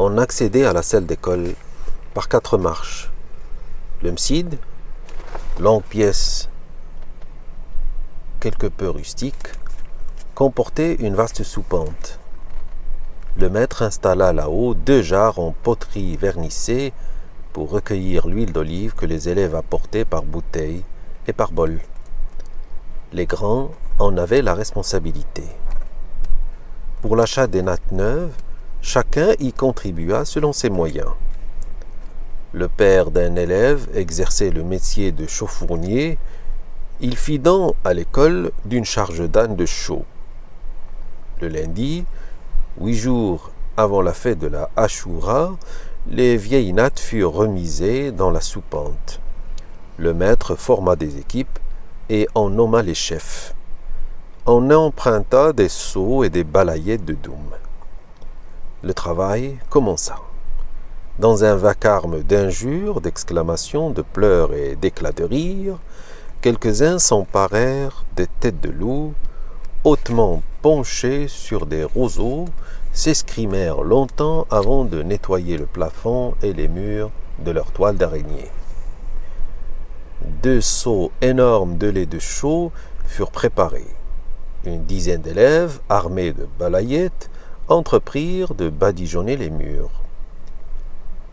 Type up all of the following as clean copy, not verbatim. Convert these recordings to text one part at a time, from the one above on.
On accédait à la salle d'école par 4 marches. Le mside, longue pièce quelque peu rustique, comportait une vaste soupente. Le maître installa là-haut 2 jarres en poterie vernissée pour recueillir l'huile d'olive que les élèves apportaient par bouteille et par bol. Les grands en avaient la responsabilité. Pour l'achat des nattes neuves, chacun y contribua selon ses moyens. Le père d'un élève exerçait le métier de chauffournier. Il fit don à l'école d'une charge d'âne de chaux. Le lundi, 8 jours avant la fête de la Ashura, les vieilles nattes furent remisées dans la soupente. Le maître forma des équipes et en nomma les chefs. On emprunta des seaux et des balayettes de doum. Le travail commença. Dans un vacarme d'injures, d'exclamations, de pleurs et d'éclats de rire, quelques-uns s'emparèrent des têtes de loup, hautement penchés sur des roseaux, s'escrimèrent longtemps avant de nettoyer le plafond et les murs de leur toile d'araignée. 2 seaux énormes de lait de chaux furent préparés. Une dizaine d'élèves, armés de balayettes, entreprirent de badigeonner les murs.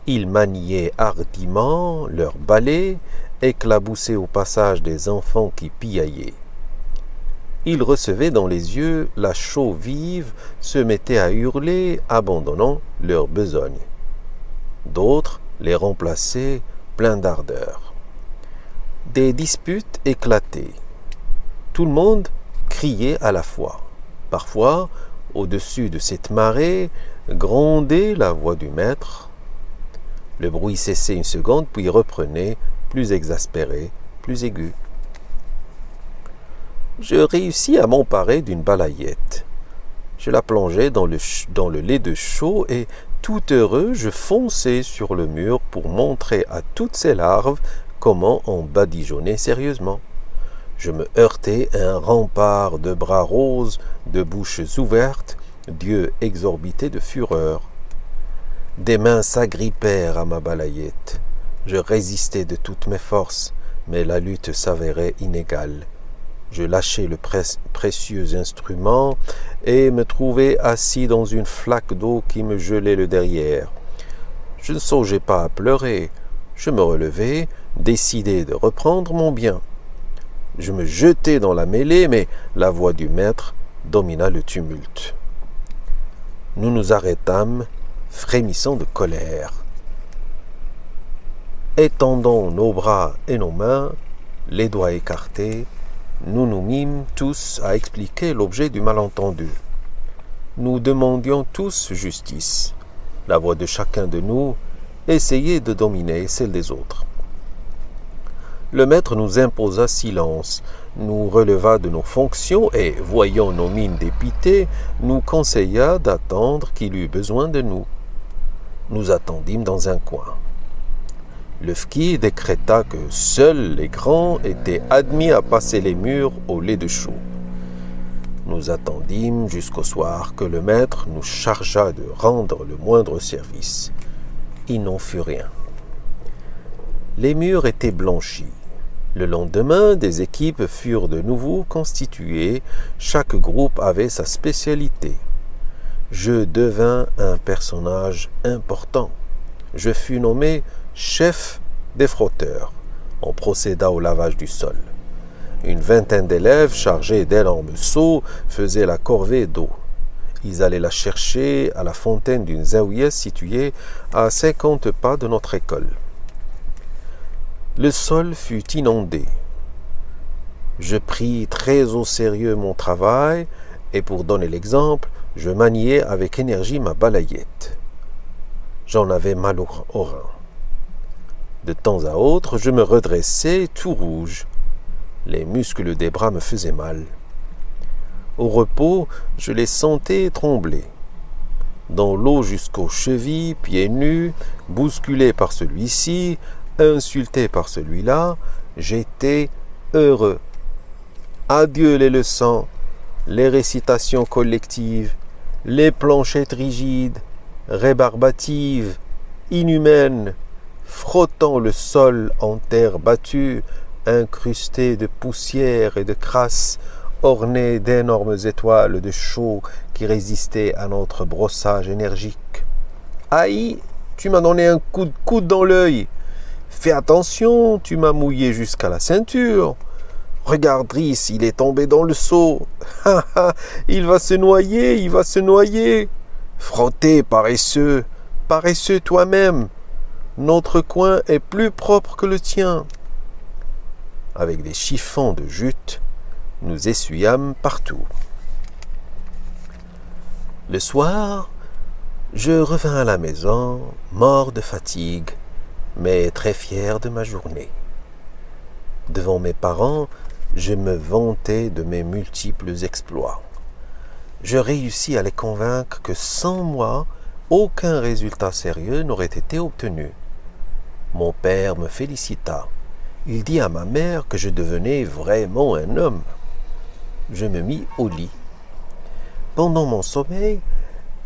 Ils maniaient hardiment leurs balais, éclaboussaient au passage des enfants qui piaillaient. Ils recevaient dans les yeux la chaux vive, se mettaient à hurler, abandonnant leur besogne. D'autres les remplaçaient pleins d'ardeur. Des disputes éclataient. Tout le monde criait à la fois. Parfois, au-dessus de cette marée, grondait la voix du maître. Le bruit cessait une seconde, puis reprenait, plus exaspéré, plus aigu. Je réussis à m'emparer d'une balayette. Je la plongeai dans le lait de chaux et, tout heureux, je fonçai sur le mur pour montrer à toutes ces larves comment on badigeonnait sérieusement. Je me heurtai à un rempart de bras roses, de bouches ouvertes, d'yeux exorbités de fureur. Des mains s'agrippèrent à ma balayette. Je résistai de toutes mes forces, mais la lutte s'avérait inégale. Je lâchai le précieux instrument et me trouvai assis dans une flaque d'eau qui me gelait le derrière. Je ne songeais pas à pleurer. Je me relevai, décidé de reprendre mon bien. Je me jetai dans la mêlée, mais la voix du maître domina le tumulte. Nous nous arrêtâmes, frémissant de colère. Étendons nos bras et nos mains, les doigts écartés, nous nous mîmes tous à expliquer l'objet du malentendu. Nous demandions tous justice. La voix de chacun de nous essayait de dominer celle des autres. Le maître nous imposa silence, nous releva de nos fonctions et, voyant nos mines dépitées, nous conseilla d'attendre qu'il eût besoin de nous. Nous attendîmes dans un coin. Le fki décréta que seuls les grands étaient admis à passer les murs au lait de chaux. Nous attendîmes jusqu'au soir que le maître nous chargea de rendre le moindre service. Il n'en fut rien. Les murs étaient blanchis. Le lendemain, des équipes furent de nouveau constituées. Chaque groupe avait sa spécialité. Je devins un personnage important. Je fus nommé chef des frotteurs. On procéda au lavage du sol. Une vingtaine d'élèves chargés d'énormes seaux faisaient la corvée d'eau. Ils allaient la chercher à la fontaine d'une zaouïa située à 50 pas de notre école. Le sol fut inondé. Je pris très au sérieux mon travail et pour donner l'exemple, je maniai avec énergie ma balayette. J'en avais mal au rein. De temps à autre, je me redressais tout rouge. Les muscles des bras me faisaient mal. Au repos, je les sentais trembler. Dans l'eau jusqu'aux chevilles, pieds nus, bousculé par celui-ci, insulté par celui-là, j'étais heureux. Adieu les leçons, les récitations collectives, les planchettes rigides, rébarbative, inhumaine, frottant le sol en terre battue, incrustée de poussière et de crasse, ornée d'énormes étoiles de chaux qui résistaient à notre brossage énergique. « Aïe, tu m'as donné un coup de coude dans l'œil. Fais attention, tu m'as mouillé jusqu'à la ceinture. Regarde, Driss, il est tombé dans le seau. Il va se noyer, il va se noyer. Frottez, paresseux, paresseux toi-même. Notre coin est plus propre que le tien. » Avec des chiffons de jute, nous essuyâmes partout. Le soir, je revins à la maison, mort de fatigue, mais très fier de ma journée. Devant mes parents, je me vantais de mes multiples exploits. Je réussis à les convaincre que sans moi, aucun résultat sérieux n'aurait été obtenu. Mon père me félicita. Il dit à ma mère que je devenais vraiment un homme. Je me mis au lit. Pendant mon sommeil,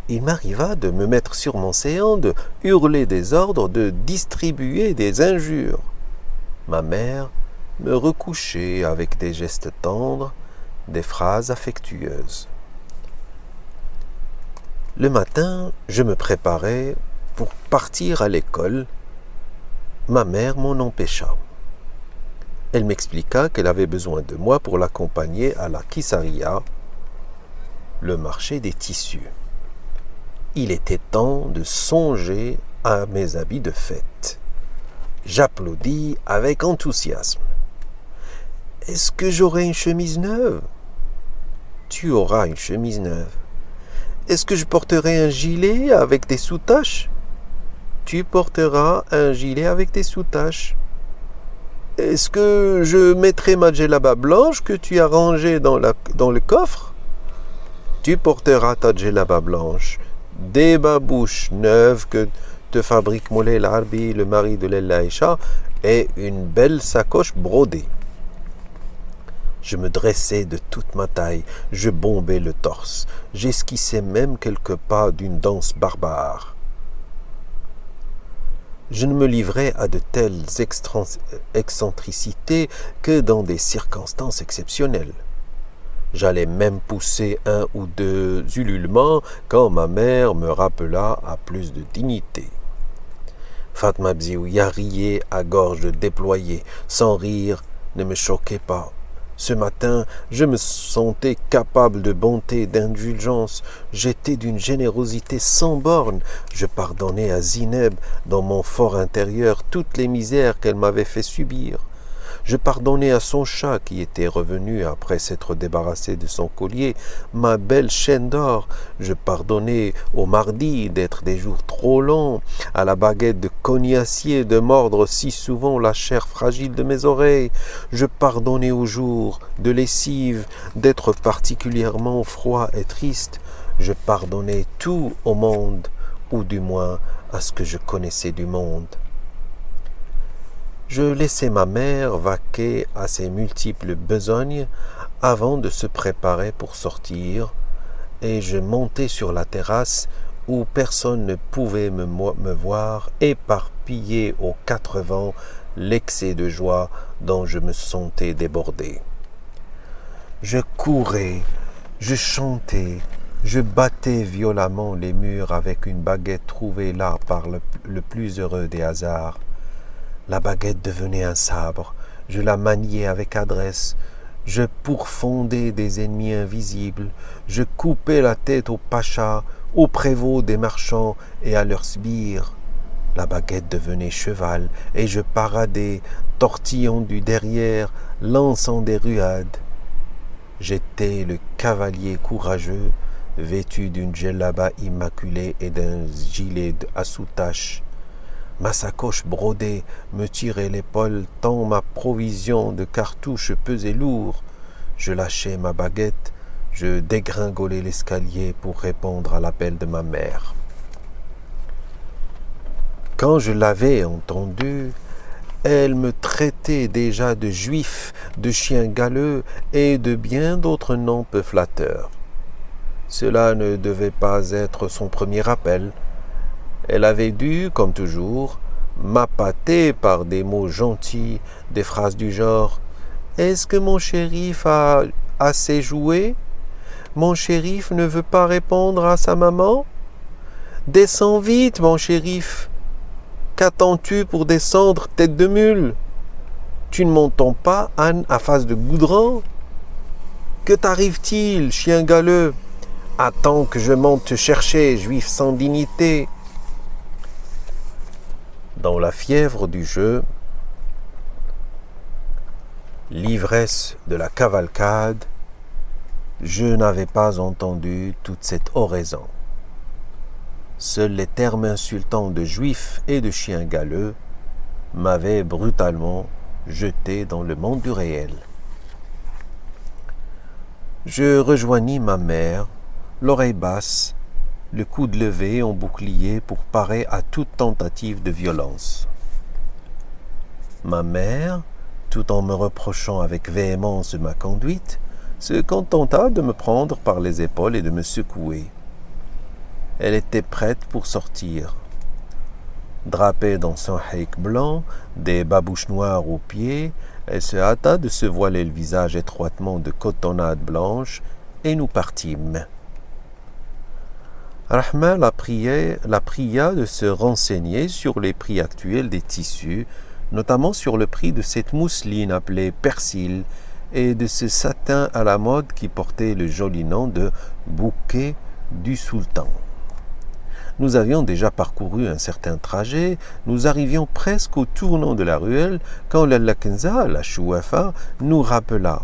il m'arriva de me mettre sur mon séant, de hurler des ordres, de distribuer des injures. Ma mère me recouchait avec des gestes tendres, des phrases affectueuses. Le matin, je me préparais pour partir à l'école. Ma mère m'en empêcha. Elle m'expliqua qu'elle avait besoin de moi pour l'accompagner à la Kissaria, le marché des tissus. Il était temps de songer à mes habits de fête. J'applaudis avec enthousiasme. « Est-ce que j'aurai une chemise neuve ?»« Tu auras une chemise neuve. »« Est-ce que je porterai un gilet avec des sous-taches ?»« Tu porteras un gilet avec des sous-taches. »« Est-ce que je mettrai ma djellaba blanche que tu as rangée dans le coffre ?»« Tu porteras ta djellaba blanche. » Des babouches neuves que te fabrique Moulay Larbi, le mari de Lella Aïcha, et une belle sacoche brodée. Je me dressais de toute ma taille, je bombais le torse, j'esquissais même quelques pas d'une danse barbare. Je ne me livrais à de telles excentricités que dans des circonstances exceptionnelles. J'allais même pousser un ou deux ululements quand ma mère me rappela à plus de dignité. Fatma Bziouya riait à gorge déployée. Sans rire ne me choquait pas. Ce matin, je me sentais capable de bonté, d'indulgence. J'étais d'une générosité sans borne. Je pardonnais à Zineb, dans mon fort intérieur, toutes les misères qu'elle m'avait fait subir. Je pardonnais à son chat qui était revenu après s'être débarrassé de son collier, ma belle chaîne d'or. Je pardonnais au mardi d'être des jours trop longs, à la baguette de cognacier de mordre si souvent la chair fragile de mes oreilles. Je pardonnais aux jours de lessive d'être particulièrement froid et triste. Je pardonnais tout au monde, ou du moins à ce que je connaissais du monde. Je laissais ma mère vaquer à ses multiples besognes avant de se préparer pour sortir, et je montais sur la terrasse où personne ne pouvait me voir, éparpillé aux quatre vents l'excès de joie dont je me sentais débordé. Je courais, je chantais, je battais violemment les murs avec une baguette trouvée là par le plus heureux des hasards. La baguette devenait un sabre, je la maniais avec adresse, je pourfondais des ennemis invisibles, je coupais la tête aux pachas, aux prévôts des marchands et à leurs sbires. La baguette devenait cheval, et je paradais, tortillant du derrière, lançant des ruades. J'étais le cavalier courageux, vêtu d'une djellaba immaculée et d'un gilet à sous-taches. Ma sacoche brodée me tirait l'épaule tant ma provision de cartouches pesait lourd. Je lâchais ma baguette, je dégringolais l'escalier pour répondre à l'appel de ma mère. Quand je l'avais entendue, elle me traitait déjà de juif, de chien galeux et de bien d'autres noms peu flatteurs. Cela ne devait pas être son premier appel. Elle avait dû, comme toujours, m'appâter par des mots gentils, des phrases du genre « Est-ce que mon shérif a assez joué? Mon shérif ne veut pas répondre à sa maman? Descends vite, mon shérif! Qu'attends-tu pour descendre, tête de mule? Tu ne m'entends pas, âne à face de goudron? Que t'arrive-t-il, chien galeux? Attends que je monte te chercher, juif sans dignité. » Dans la fièvre du jeu, l'ivresse de la cavalcade, je n'avais pas entendu toute cette oraison. Seuls les termes insultants de juif et de chien galeux m'avaient brutalement jeté dans le monde du réel. Je rejoignis ma mère, l'oreille basse, le coude levé en bouclier pour parer à toute tentative de violence. Ma mère, tout en me reprochant avec véhémence ma conduite, se contenta de me prendre par les épaules et de me secouer. Elle était prête pour sortir. Drapée dans son haïk blanc, des babouches noires aux pieds, elle se hâta de se voiler le visage étroitement de cotonnade blanche, et nous partîmes. Rahma la pria de se renseigner sur les prix actuels des tissus, notamment sur le prix de cette mousseline appelée persil et de ce satin à la mode qui portait le joli nom de bouquet du sultan. Nous avions déjà parcouru un certain trajet, nous arrivions presque au tournant de la ruelle quand la Lakenza, la chouafa, nous rappela.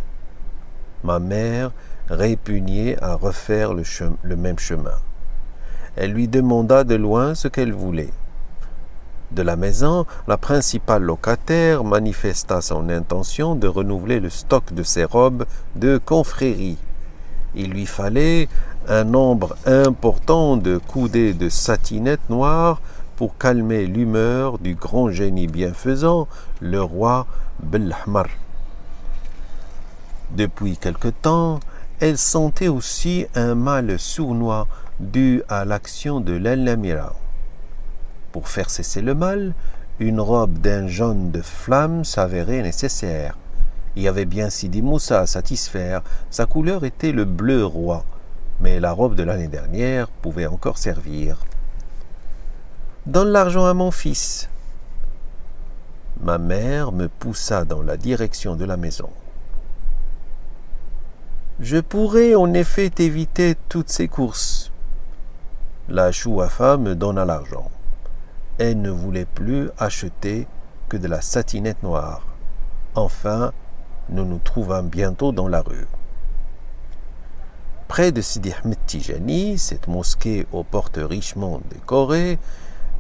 Ma mère répugnait à refaire le même chemin. Elle lui demanda de loin ce qu'elle voulait. De la maison, la principale locataire manifesta son intention de renouveler le stock de ses robes de confrérie. Il lui fallait un nombre important de coudées de satinettes noires pour calmer l'humeur du grand génie bienfaisant, le roi Belhamar. Depuis quelque temps, elle sentait aussi un mal sournois dû à l'action de l'Al-Amira. Pour faire cesser le mal, une robe d'un jaune de flamme s'avérait nécessaire. Il y avait bien Sidi Moussa à satisfaire, sa couleur était le bleu roi, mais la robe de l'année dernière pouvait encore servir. « Donne l'argent à mon fils. » Ma mère me poussa dans la direction de la maison. « Je pourrais en effet éviter toutes ces courses. » La chouafa me donna l'argent. Elle ne voulait plus acheter que de la satinette noire. Enfin, nous nous trouvâmes bientôt dans la rue. Près de Sidi Ahmed Tijani, cette mosquée aux portes richement décorées,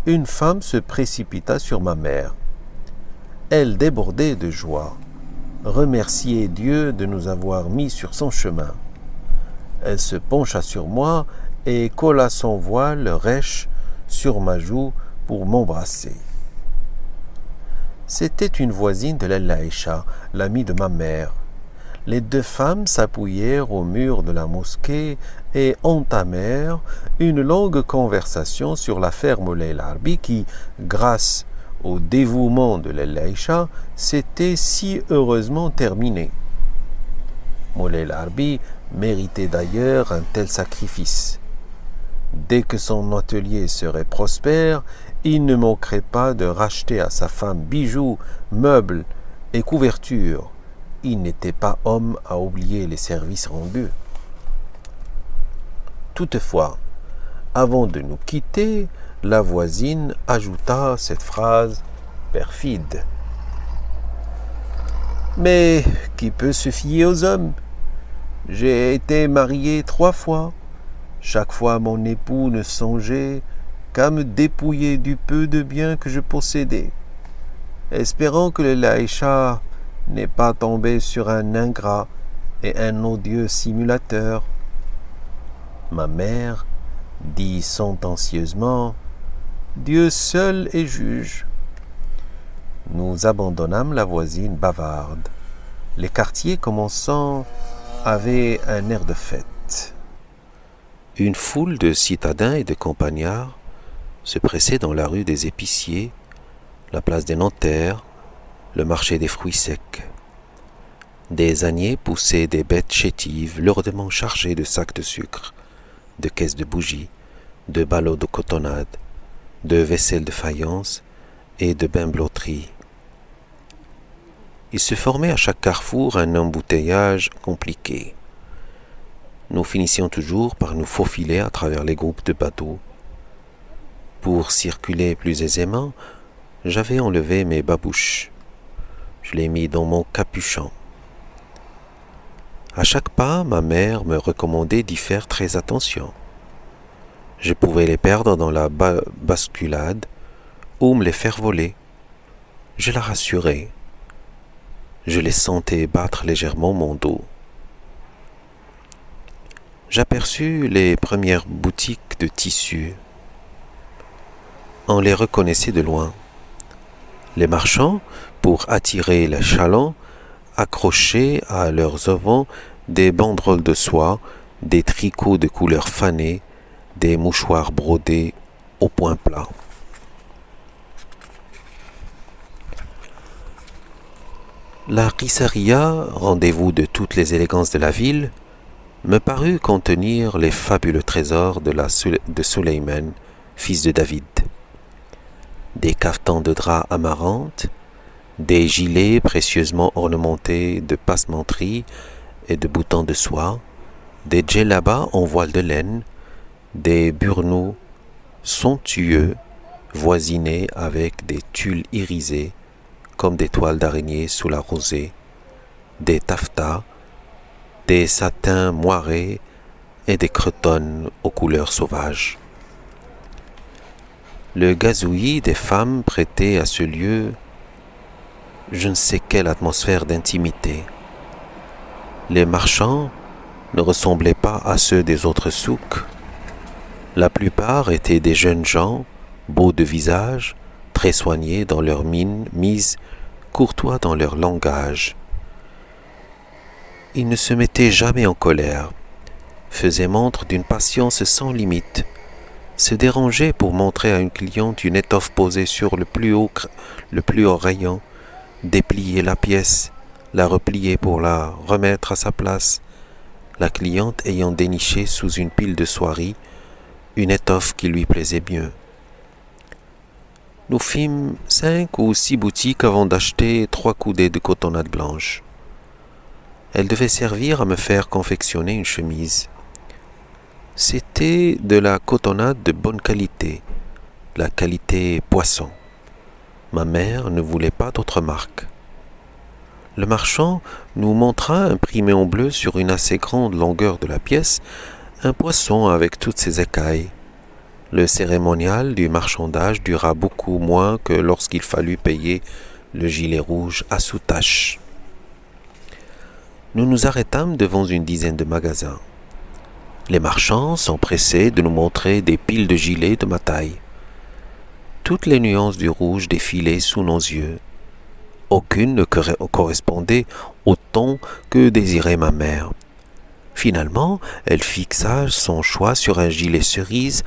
une femme se précipita sur ma mère. Elle débordait de joie, remerciait Dieu de nous avoir mis sur son chemin. Elle se pencha sur moi et colla son voile rêche sur ma joue pour m'embrasser. C'était une voisine de l'Aïcha, l'amie de ma mère. Les deux femmes s'appuyèrent au mur de la mosquée et entamèrent une longue conversation sur l'affaire Moulay Larbi qui, grâce au dévouement de l'Aïcha, s'était si heureusement terminée. Moulay Larbi méritait d'ailleurs un tel sacrifice. Dès que son atelier serait prospère, il ne manquerait pas de racheter à sa femme bijoux, meubles et couvertures. Il n'était pas homme à oublier les services rendus. Toutefois, avant de nous quitter, la voisine ajouta cette phrase perfide. « Mais qui peut se fier aux hommes? J'ai été marié 3 fois. Chaque fois mon époux ne songeait qu'à me dépouiller du peu de biens que je possédais. Espérant que l'Aïcha n'est pas tombé sur un ingrat et un odieux simulateur. » Ma mère dit sentencieusement « Dieu seul est juge. » Nous abandonnâmes la voisine bavarde. Les quartiers commençants avaient un air de fête. Une foule de citadins et de campagnards se pressaient dans la rue des épiciers, la place des Nanterres, le marché des fruits secs. Des âniers poussaient des bêtes chétives lourdement chargées de sacs de sucre, de caisses de bougies, de ballots de cotonnade, de vaisselle de faïence et de bains-blotteries. Il se formait à chaque carrefour un embouteillage compliqué. Nous finissions toujours par nous faufiler à travers les groupes de bateaux. Pour circuler plus aisément, j'avais enlevé mes babouches. Je les mis dans mon capuchon. À chaque pas, ma mère me recommandait d'y faire très attention. Je pouvais les perdre dans la basculade ou me les faire voler. Je la rassurais. Je les sentais battre légèrement mon dos. J'aperçus les premières boutiques de tissus. On les reconnaissait de loin. Les marchands, pour attirer les chalands, accrochaient à leurs auvents des banderoles de soie, des tricots de couleur fanée, des mouchoirs brodés au point plat. La risseria, rendez-vous de toutes les élégances de la ville, me parut contenir les fabuleux trésors de Sulayman, fils de David. Des cafetans de drap amarante, des gilets précieusement ornementés de passementeries et de boutons de soie, des djellabas en voile de laine, des burnous somptueux voisinés avec des tulles irisées comme des toiles d'araignée sous la rosée, des taffetas, des satins moirés et des cretonnes aux couleurs sauvages. Le gazouillis des femmes prêtait à ce lieu je ne sais quelle atmosphère d'intimité. Les marchands ne ressemblaient pas à ceux des autres souks. La plupart étaient des jeunes gens, beaux de visage, très soignés dans leur mine, mise, courtois dans leur langage. Ils ne se mettaient jamais en colère, faisaient montre d'une patience sans limite, se dérangeaient pour montrer à une cliente une étoffe posée sur le plus haut rayon, déplier la pièce, la replier pour la remettre à sa place, la cliente ayant déniché sous une pile de soieries une étoffe qui lui plaisait mieux. Nous fîmes 5 ou 6 boutiques avant d'acheter 3 coudées de cotonnade blanche. Elle devait servir à me faire confectionner une chemise. C'était de la cotonnade de bonne qualité, la qualité poisson. Ma mère ne voulait pas d'autre marque. Le marchand nous montra imprimé en bleu sur une assez grande longueur de la pièce un poisson avec toutes ses écailles. Le cérémonial du marchandage dura beaucoup moins que lorsqu'il fallut payer le gilet rouge à soutache. Nous nous arrêtâmes devant une dizaine de magasins. Les marchands s'empressaient de nous montrer des piles de gilets de ma taille. Toutes les nuances du rouge défilaient sous nos yeux. Aucune ne correspondait au ton que désirait ma mère. Finalement, elle fixa son choix sur un gilet cerise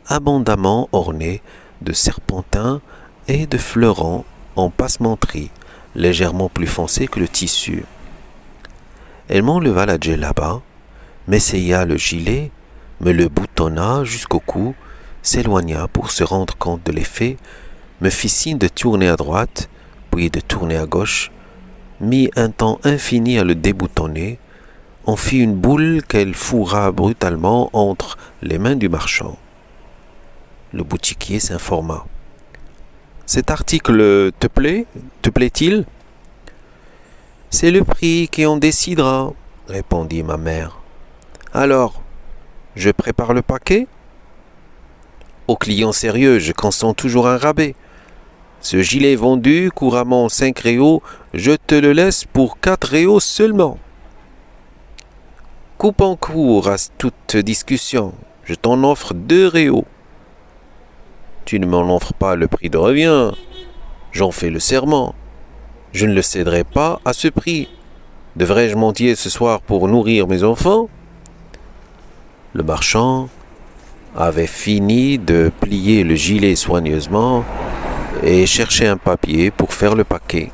abondamment orné de serpentins et de fleurons en passementerie, légèrement plus foncé que le tissu. Elle m'enleva la djellaba, m'essaya le gilet, me le boutonna jusqu'au cou, s'éloigna pour se rendre compte de l'effet, me fit signe de tourner à droite, puis de tourner à gauche, mit un temps infini à le déboutonner, en fit une boule qu'elle fourra brutalement entre les mains du marchand. Le boutiquier s'informa. « Cet article te plaît? Te plaît-il » ? « C'est le prix qui en décidera, » répondit ma mère. « Alors, je prépare le paquet ? Aux clients sérieux, je consens toujours un rabais. Ce gilet vendu couramment 5 réaux, je te le laisse pour 4 réaux seulement. Coupant court à toute discussion, je t'en offre 2 réaux. Tu ne m'en offres pas le prix de revient. J'en fais le serment. Je ne le céderai pas à ce prix. Devrais-je mentir ce soir pour nourrir mes enfants ? Le marchand avait fini de plier le gilet soigneusement et cherchait un papier pour faire le paquet.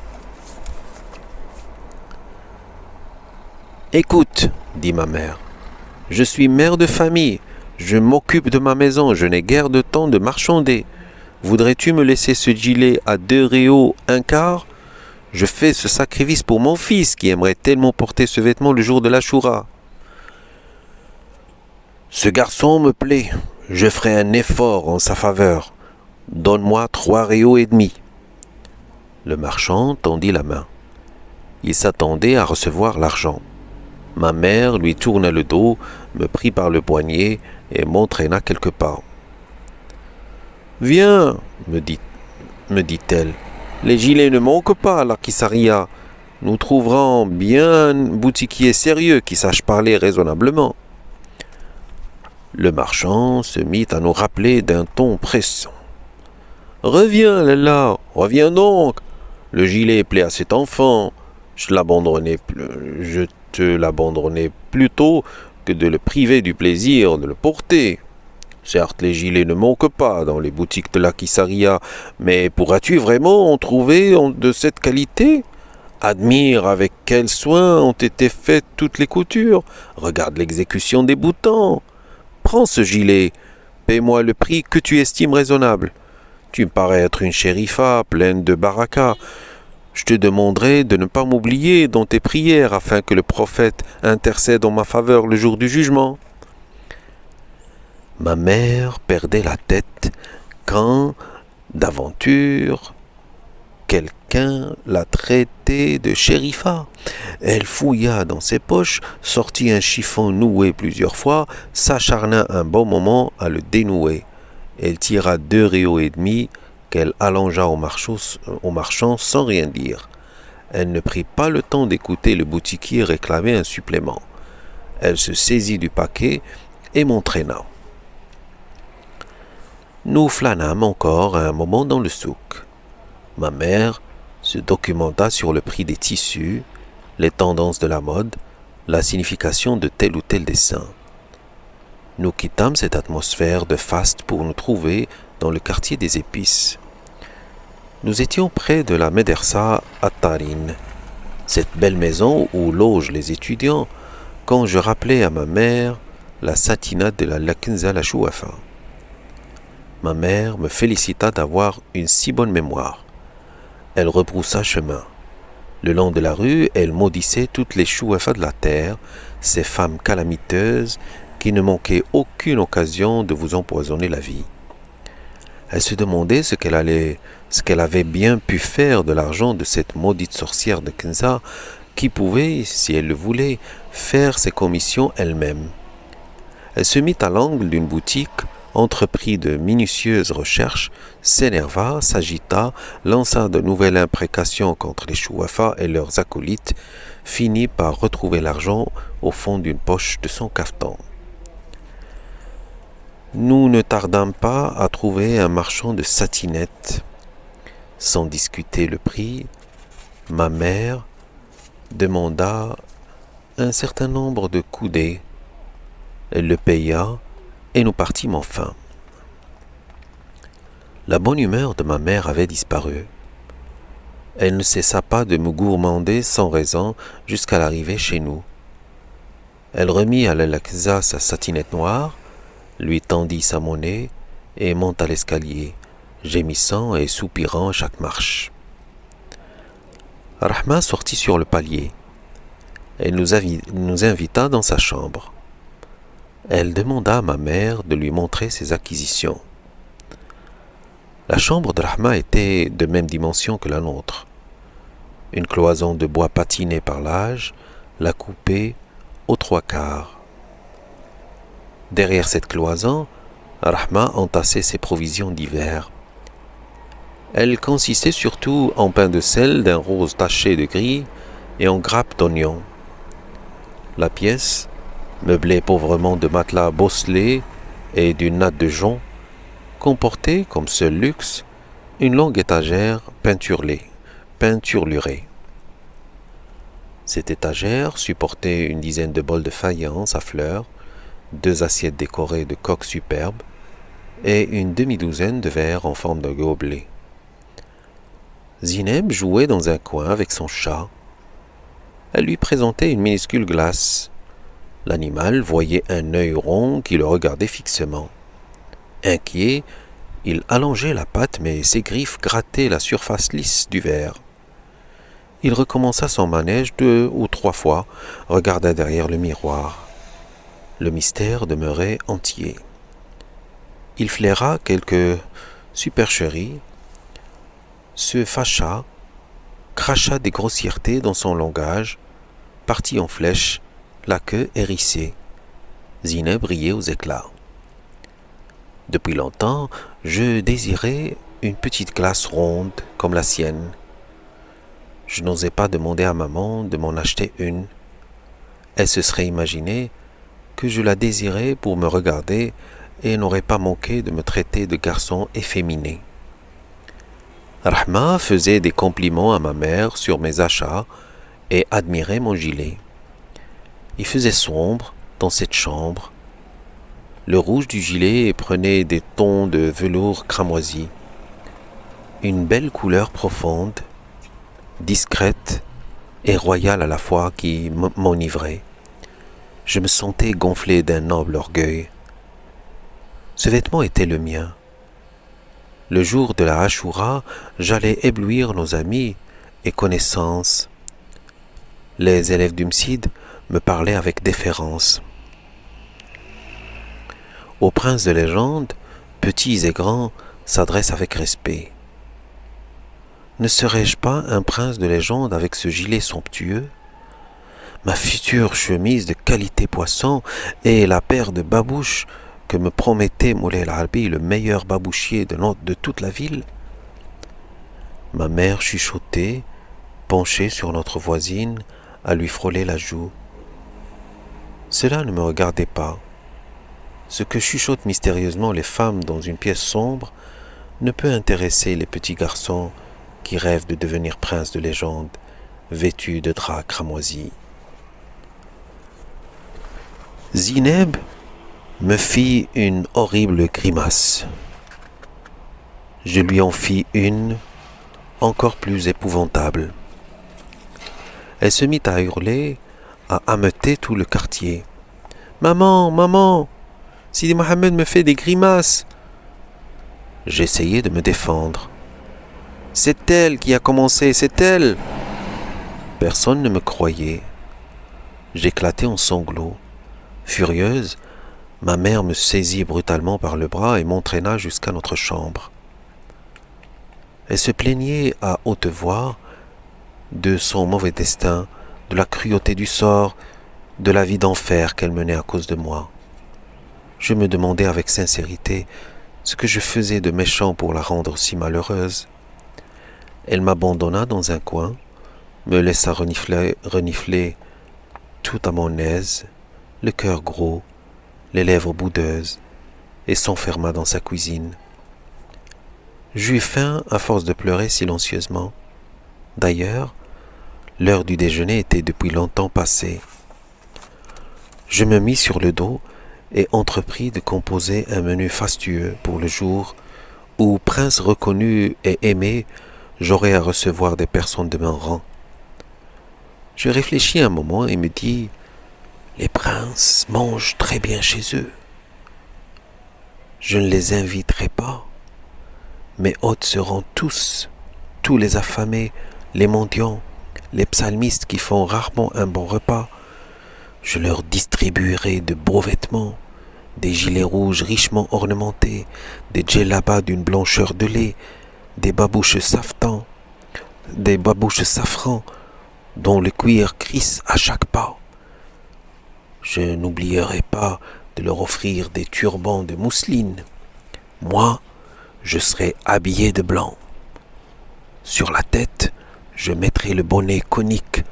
« Écoute, dit ma mère, je suis mère de famille, je m'occupe de ma maison, je n'ai guère de temps de marchander. Voudrais-tu me laisser ce gilet à 2 réaux 1/4 ? Je fais ce sacrifice pour mon fils qui aimerait tellement porter ce vêtement le jour de l'Achoura. Ce garçon me plaît, je ferai un effort en sa faveur. Donne-moi 3 réaux et demi. » Le marchand tendit la main. Il s'attendait à recevoir l'argent. Ma mère lui tourna le dos, me prit par le poignet et m'entraîna quelque part. « Viens, me dit-elle, les gilets ne manquent pas à la Kissaria. Nous trouverons bien un boutiquier sérieux qui sache parler raisonnablement. » Le marchand se mit à nous rappeler d'un ton pressant. « Reviens, Lalla, reviens donc. Le gilet plaît à cet enfant. Je te l'abandonnais plutôt que de le priver du plaisir de le porter. Certes, les gilets ne manquent pas dans les boutiques de la Kissaria, mais pourras-tu vraiment en trouver de cette qualité ? Admire avec quel soin ont été faites toutes les coutures. Regarde l'exécution des boutons. Prends ce gilet. Paie-moi le prix que tu estimes raisonnable. Tu me parais être une shérifa pleine de baraka. Je te demanderai de ne pas m'oublier dans tes prières afin que le prophète intercède en ma faveur le jour du jugement. » Ma mère perdait la tête quand, d'aventure, quelqu'un la traitait de shérifa. Elle fouilla dans ses poches, sortit un chiffon noué plusieurs fois, s'acharna un bon moment à le dénouer. Elle tira 2 réaux et demi qu'elle allongea au marchand sans rien dire. Elle ne prit pas le temps d'écouter le boutiquier réclamer un supplément. Elle se saisit du paquet et m'entraîna. Nous flânâmes encore un moment dans le souk. Ma mère se documenta sur le prix des tissus, les tendances de la mode, la signification de tel ou tel dessin. Nous quittâmes cette atmosphère de faste pour nous trouver dans le quartier des épices. Nous étions près de la Médersa à Tarin, cette belle maison où logent les étudiants, quand je rappelai à ma mère la satinate de la Lakinza la Chouafa. Ma mère me félicita d'avoir une si bonne mémoire. Elle rebroussa chemin. Le long de la rue, elle maudissait toutes les chouafas de la terre, ces femmes calamiteuses qui ne manquaient aucune occasion de vous empoisonner la vie. Elle se demandait ce qu'elle avait bien pu faire de l'argent de cette maudite sorcière de Kenza qui pouvait, si elle le voulait, faire ses commissions elle-même. Elle se mit à l'angle d'une boutique, entreprit de minutieuses recherches, s'énerva, s'agita, lança de nouvelles imprécations contre les chouafas et leurs acolytes, finit par retrouver l'argent au fond d'une poche de son cafetan. Nous ne tardâmes pas à trouver un marchand de satinettes. Sans discuter le prix, ma mère demanda un certain nombre de coudées. Elle le paya et nous partîmes enfin. La bonne humeur de ma mère avait disparu. Elle ne cessa pas de me gourmander sans raison jusqu'à l'arrivée chez nous. Elle remit à l'Alakza sa satinette noire, lui tendit sa monnaie et monta l'escalier, gémissant et soupirant à chaque marche. Rahma sortit sur le palier. Elle nous invita dans sa chambre. Elle demanda à ma mère de lui montrer ses acquisitions. La chambre de Rahma était de même dimension que la nôtre. Une cloison de bois patiné par l'âge la coupait aux 3/4. Derrière cette cloison, Rahma entassait ses provisions d'hiver. Elle consistait surtout en pain de sel d'un rose taché de gris et en grappes d'oignons. La pièce, meublée pauvrement de matelas bosselés et d'une natte de jonc, comportait, comme seul luxe, une longue étagère peinturlurée. Cette étagère supportait une dizaine de bols de faïence à fleurs, 2 assiettes décorées de coques superbes, et une demi-douzaine de verres en forme de gobelet. Zineb jouait dans un coin avec son chat. Elle lui présentait une minuscule glace. L'animal voyait un œil rond qui le regardait fixement. Inquiet, il allongeait la patte, mais ses griffes grattaient la surface lisse du verre. Il recommença son manège 2 ou 3 fois, regarda derrière le miroir. Le mystère demeurait entier. Il flaira quelques supercheries, se fâcha, cracha des grossièretés dans son langage, partit en flèche, la queue hérissée. Zineb brillait aux éclats. Depuis longtemps, je désirais une petite glace ronde comme la sienne. Je n'osais pas demander à maman de m'en acheter une. Elle se serait imaginée que je la désirais pour me regarder et n'aurait pas manqué de me traiter de garçon efféminé. Rahma faisait des compliments à ma mère sur mes achats et admirait mon gilet. Il faisait sombre dans cette chambre. Le rouge du gilet prenait des tons de velours cramoisi. Une belle couleur profonde, discrète et royale à la fois qui m'enivrait. Je me sentais gonflé d'un noble orgueil. Ce vêtement était le mien. Le jour de la Ashura, j'allais éblouir nos amis et connaissances. Les élèves du Msid me parlaient avec déférence. Aux princes de légende, petits et grands, s'adressent avec respect. Ne serais-je pas un prince de légende avec ce gilet somptueux, ma future chemise de qualité poisson et la paire de babouches que me promettait Moulay El-Harbi, le meilleur babouchier de toute la ville? Ma mère chuchotait, penchée sur notre voisine, à lui frôler la joue. Cela ne me regardait pas. Ce que chuchotent mystérieusement les femmes dans une pièce sombre ne peut intéresser les petits garçons qui rêvent de devenir princes de légende, vêtus de draps cramoisis. Zineb me fit une horrible grimace. Je lui en fis une encore plus épouvantable. Elle se mit à hurler, à ameuter tout le quartier. « Maman, maman, Sidi Mohamed me fait des grimaces !» J'essayais de me défendre. « C'est elle qui a commencé, c'est elle !» Personne ne me croyait. J'éclatais en sanglots. Furieuse, ma mère me saisit brutalement par le bras et m'entraîna jusqu'à notre chambre. Elle se plaignait à haute voix de son mauvais destin, de la cruauté du sort, de la vie d'enfer qu'elle menait à cause de moi. Je me demandais avec sincérité ce que je faisais de méchant pour la rendre si malheureuse. Elle m'abandonna dans un coin, me laissa renifler tout à mon aise, le cœur gros, les lèvres boudeuses, et s'enferma dans sa cuisine. J'eus faim à force de pleurer silencieusement. D'ailleurs, l'heure du déjeuner était depuis longtemps passée. Je me mis sur le dos et entrepris de composer un menu fastueux pour le jour où, prince reconnu et aimé, j'aurais à recevoir des personnes de mon rang. Je réfléchis un moment et me dis: les princes mangent très bien chez eux. Je ne les inviterai pas. Mes hôtes seront tous les affamés, les mendiants, les psalmistes qui font rarement un bon repas. Je leur distribuerai de beaux vêtements, des gilets rouges richement ornementés, des djellabas d'une blancheur de lait, des babouches safran, dont le cuir crisse à chaque pas. Je n'oublierai pas de leur offrir des turbans de mousseline. Moi, je serai habillé de blanc. Sur la tête, je mettrai le bonnet conique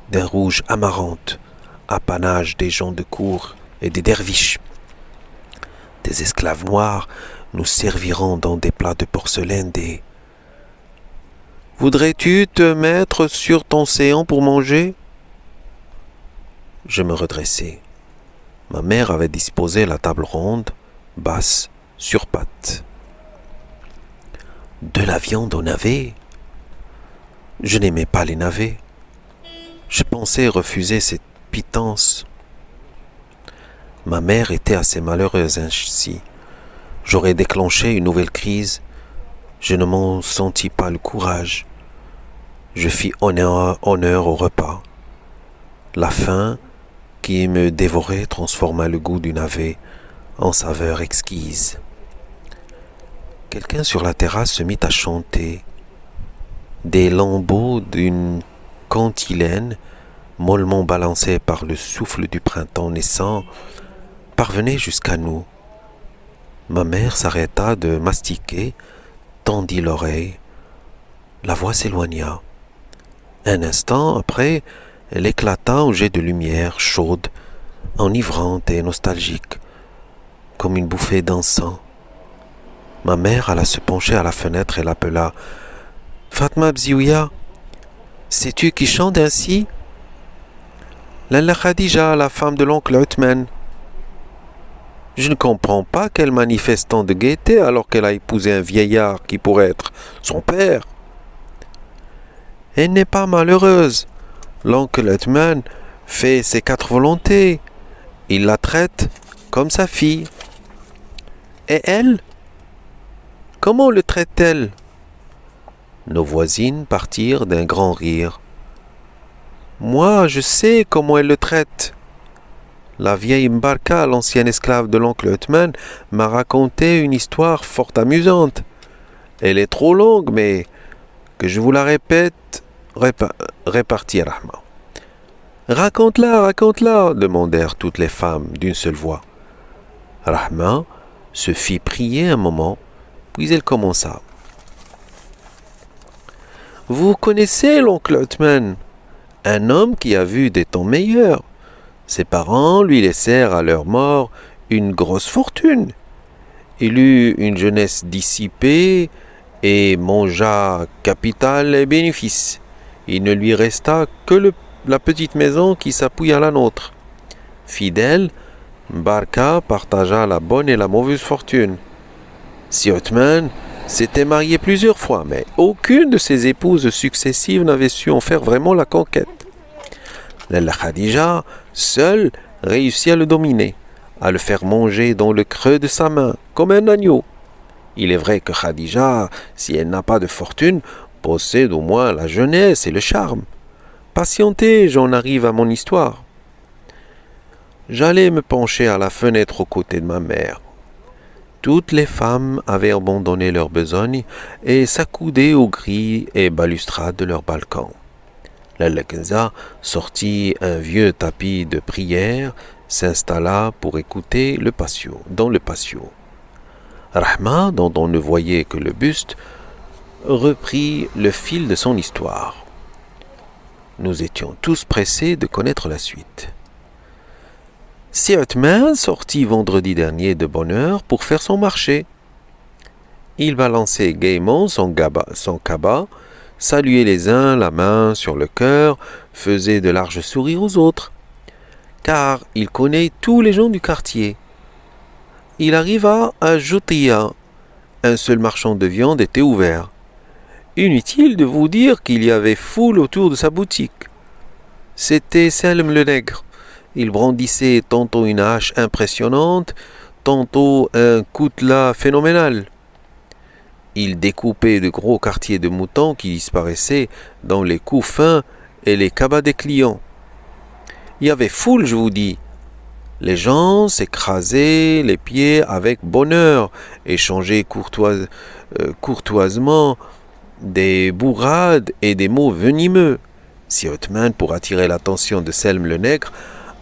d'un rouge amarante, apanage des gens de cour et des derviches. Des esclaves noirs nous serviront dans des plats de porcelaine des... « Voudrais-tu te mettre sur ton séant pour manger ?» Je me redressai. Ma mère avait disposé la table ronde, basse, sur pattes. De la viande au navet? Je n'aimais pas les navets. Je pensais refuser cette pitance. Ma mère était assez malheureuse ainsi. J'aurais déclenché une nouvelle crise. Je ne m'en sentis pas le courage. Je fis honneur au repas. La faim qui me dévorait transforma le goût du navet en saveur exquise. Quelqu'un sur la terrasse se mit à chanter. Des lambeaux d'une cantilène, mollement balancés par le souffle du printemps naissant, parvenaient jusqu'à nous. Ma mère s'arrêta de mastiquer, tendit l'oreille. La voix s'éloigna. Un instant après, elle éclata au jet de lumière chaude, enivrante et nostalgique, comme une bouffée d'encens. Ma mère alla se pencher à la fenêtre et l'appela. « Fatma Bziouya, sais-tu qui chante ainsi ?»« Lalla Khadija, la femme de l'oncle Uthman. » Je ne comprends pas qu'elle manifeste tant de gaieté alors qu'elle a épousé un vieillard qui pourrait être son père. Elle n'est pas malheureuse. L'oncle Uthman fait ses 4 volontés. Il la traite comme sa fille. Et elle? Comment le traite-t-elle? Nos voisines partirent d'un grand rire. Moi, je sais comment elle le traite. La vieille Mbarka, l'ancienne esclave de l'oncle Uthman, m'a raconté une histoire fort amusante. Elle est trop longue, mais que je vous la répète, répartit Rahma. Raconte-la, raconte-la, demandèrent toutes les femmes d'une seule voix. Rahma se fit prier un moment, puis elle commença. Vous connaissez l'oncle Uthman, un homme qui a vu des temps meilleurs. Ses parents lui laissèrent à leur mort une grosse fortune. Il eut une jeunesse dissipée et mangea capital et bénéfice. Il ne lui resta que la petite maison qui s'appuie à la nôtre. Fidèle, Mbarka partagea la bonne et la mauvaise fortune. Si Uthman s'était marié plusieurs fois, mais aucune de ses épouses successives n'avait su en faire vraiment la conquête. Lalla Khadija, seule, réussit à le dominer, à le faire manger dans le creux de sa main, comme un agneau. Il est vrai que Khadija, si elle n'a pas de fortune, possède au moins la jeunesse et le charme. Patientez, j'en arrive à mon histoire. J'allais me pencher à la fenêtre aux côtés de ma mère. Toutes les femmes avaient abandonné leur besogne et s'accoudaient aux grilles et balustrades de leur balcon. Lalla Kenza sortit un vieux tapis de prière, s'installa pour écouter dans le patio. Rahma, dont on ne voyait que le buste, reprit le fil de son histoire. Nous étions tous pressés de connaître la suite. Si Uthman sortit vendredi dernier de bonne heure pour faire son marché. Il balançait gaiement son cabas, saluait les uns la main sur le cœur, faisait de larges sourires aux autres, car il connaît tous les gens du quartier. Il arriva à Joutia. Un seul marchand de viande était ouvert. Inutile de vous dire qu'il y avait foule autour de sa boutique. C'était Selm le nègre. Il brandissait tantôt une hache impressionnante, tantôt un coutelas phénoménal. Il découpait de gros quartiers de moutons qui disparaissaient dans les coups fins et les cabas des clients. Il y avait foule, je vous dis. Les gens s'écrasaient les pieds avec bonheur, échangeaient courtoisement des bourrades et des mots venimeux. Si Uthman, pour attirer l'attention de Selm le nègre,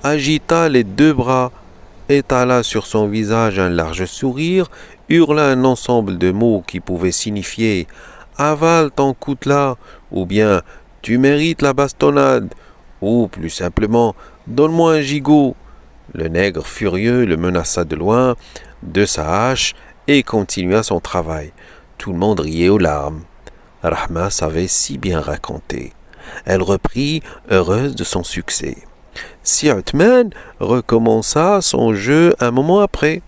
agita les 2 bras, étala sur son visage un large sourire, hurla un ensemble de mots qui pouvaient signifier « avale ton coutelas » ou bien « tu mérites la bastonnade » ou plus simplement « donne-moi un gigot ». Le nègre furieux le menaça de loin, de sa hache, et continua son travail. Tout le monde riait aux larmes. Rahma savait si bien raconter. Elle reprit, heureuse de son succès. Si Uthman recommença son jeu un moment après.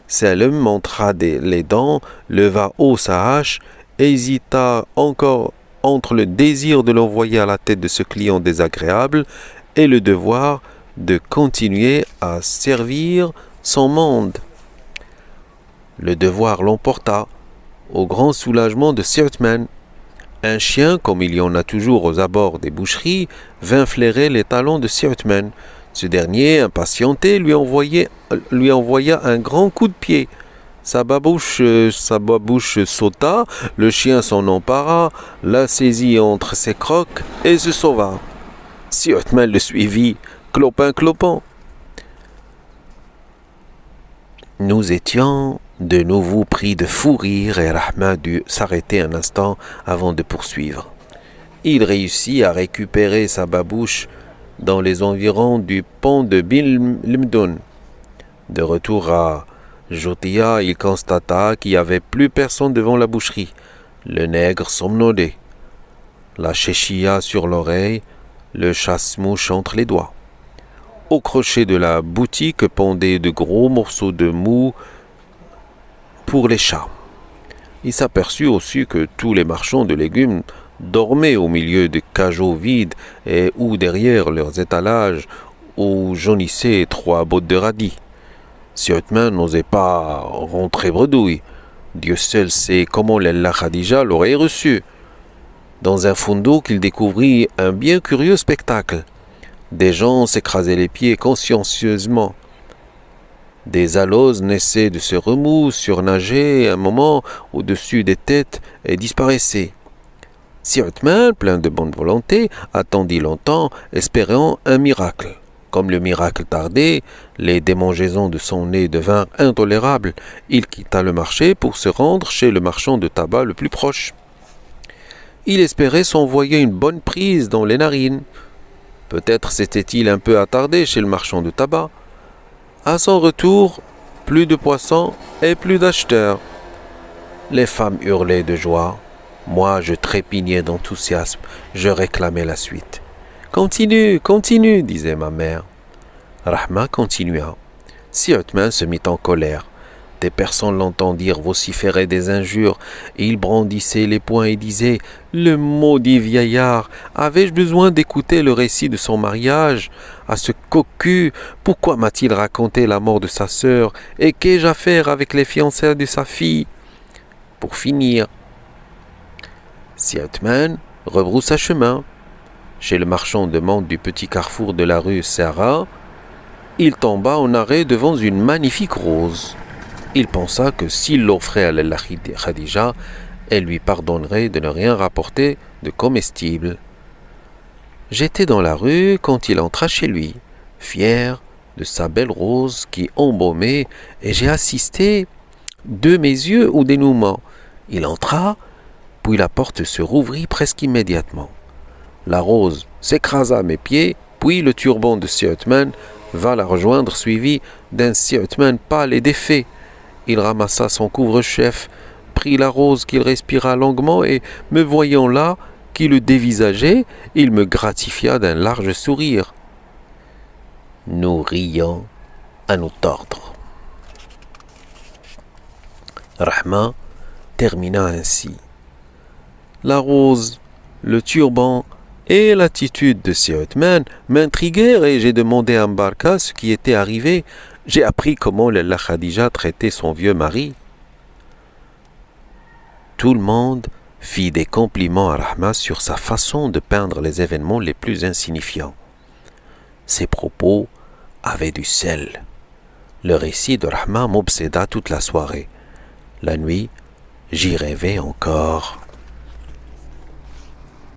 Salem montra les dents, leva haut sa hache, hésita encore entre le désir de l'envoyer à la tête de ce client désagréable et le devoir de continuer à servir son monde. Le devoir l'emporta, au grand soulagement de Sir Othman. Un chien, comme il y en a toujours aux abords des boucheries, vint flairer les talons de Sir Othman. Ce dernier, impatienté, lui envoya un grand coup de pied. Sa babouche sauta, le chien s'en empara, la saisit entre ses crocs et se sauva. Sir Othman le suivit, clopin-clopant. Nous étions de nouveau pris de fou rire et Rahma dut s'arrêter un instant avant de poursuivre. Il réussit à récupérer sa babouche dans les environs du pont de Bin Limdoun. De retour à Jotia, il constata qu'il n'y avait plus personne devant la boucherie. Le nègre somnolait, la chéchia sur l'oreille, le chasse-mouche entre les doigts. Au crochet de la boutique pendaient de gros morceaux de mou pour les chats. Il s'aperçut aussi que tous les marchands de légumes dormaient au milieu de cageots vides et ou derrière leurs étalages où jaunissaient 3 bottes de radis. Sir Othman n'osait pas rentrer bredouille. Dieu seul sait comment la Khadija l'aurait reçu. Dans un fondo qu'il découvrit un bien curieux spectacle. Des gens s'écrasaient les pieds consciencieusement. Des aloses naissaient de ce remous, surnageaient un moment au-dessus des têtes et disparaissaient. Sir Othman, plein de bonne volonté, attendit longtemps, espérant un miracle. Comme le miracle tardait, les démangeaisons de son nez devinrent intolérables. Il quitta le marché pour se rendre chez le marchand de tabac le plus proche. Il espérait s'envoyer une bonne prise dans les narines. Peut-être s'était-il un peu attardé chez le marchand de tabac. À son retour, plus de poissons et plus d'acheteurs. Les femmes hurlaient de joie. Moi, je trépignais d'enthousiasme. Je réclamais la suite. « Continue, continue » disait ma mère. Rahma continua. Sir Othman se mit en colère. Des personnes l'entendirent vociférer des injures, et il brandissait les poings et disait « Le maudit vieillard, avais-je besoin d'écouter le récit de son mariage? À ce cocu, pourquoi m'a-t-il raconté la mort de sa sœur? Et qu'ai-je à faire avec les fiançailles de sa fille ?» Pour finir, Sir Othman rebroussa chemin. Chez le marchand de menthe du petit carrefour de la rue Sarah, il tomba en arrêt devant une magnifique rose. Il pensa que s'il l'offrait à la Khadija, elle lui pardonnerait de ne rien rapporter de comestible. J'étais dans la rue quand il entra chez lui, fier de sa belle rose qui embaumait, et j'ai assisté de mes yeux au dénouement. Il entra, puis la porte se rouvrit presque immédiatement. La rose s'écrasa à mes pieds, puis le turban de Sir Othman va la rejoindre, suivi d'un Sir Othman pâle et défait. Il ramassa son couvre-chef, prit la rose qu'il respira longuement et, me voyant là, qui le dévisageait, il me gratifia d'un large sourire. Nous rions à nous tordre. Rahma termina ainsi. La rose, le turban et l'attitude de Sir Othman m'intriguèrent et j'ai demandé à Mbarka ce qui était arrivé. J'ai appris comment la Khadija traitait son vieux mari. Tout le monde fit des compliments à Rahma sur sa façon de peindre les événements les plus insignifiants. Ses propos avaient du sel. Le récit de Rahma m'obséda toute la soirée. La nuit, j'y rêvais encore.